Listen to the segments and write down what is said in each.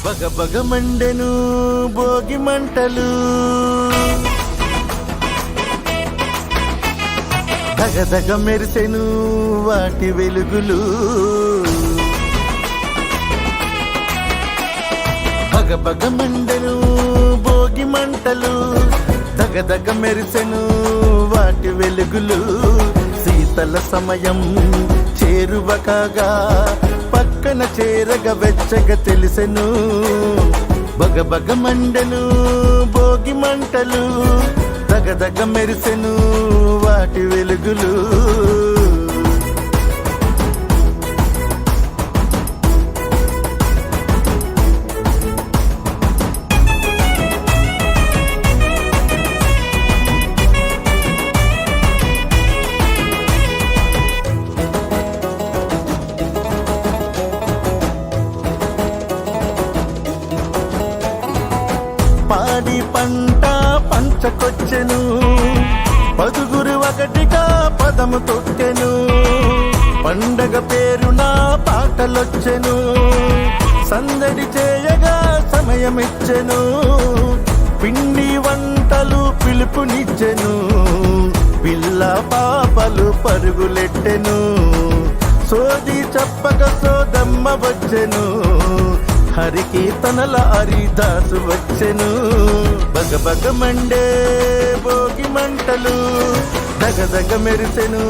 బగ బగ మండెను భోగి మంటలు, దగదగ మెరిసెను వాటి వెలుగులు. బగ బగ మండెను భోగి మంటలు, దగదగ మెరిసెను వాటి వెలుగులు. శీతల సమయం చేరువ కాగా పక్కన చేరగ వెచ్చగా తెలిసెను. బగ బగ మండెను భోగి మంటలు, దగదగ మెరిసెను వాటి వెలుగులు. పాడి పంట పంచకొచ్చెను, పదుగురు ఒకటిగా పదము తొక్కెను. పండగ పేరున పాటలొచ్చెను, సందడి చేయగా సమయమిచ్చెను. పిండి వంటలు పిలుపునిచ్చెను, పిల్ల పాపలు పరుగులెట్టెను. సోది చెప్పక సోదమ్మ వచ్చెను, హరికీర్తనల హరిదాసు వచ్చెను. బగ బగ మండే భోగి మంటలు, దగదగ మెరిసెను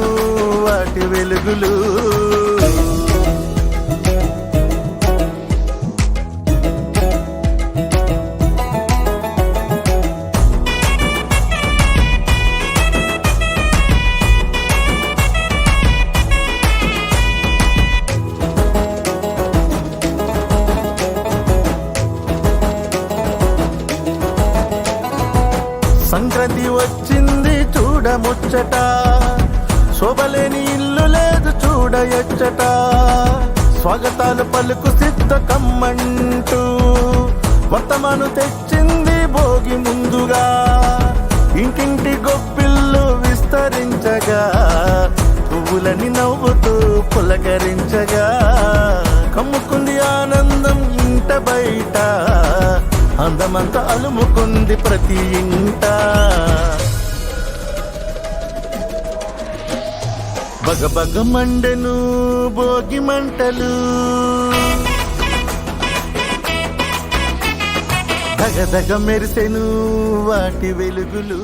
వాటి వెలుగులు. సంక్రాంతి వచ్చింది చూడముచ్చట, శోభలేని ఇల్లు లేదు చూడయచ్చట. స్వాగతాలు పలుకు సిద్ధ కమ్మంటూ వర్తమాను తెచ్చింది భోగి ముందుగా. ఇంటింటి గొప్పిళ్ళు విస్తరించగా, పువ్వులని నవ్వుతూ పులకరించగా. కమ్ముకుంది ఆనందం ఇంట బయట, అందమంతా అలుముకుంది ప్రతి ఇంట. బగ బగ మండెను భోగి మంటలు, దగదగ మెరిసెను వాటి వెలుగులు.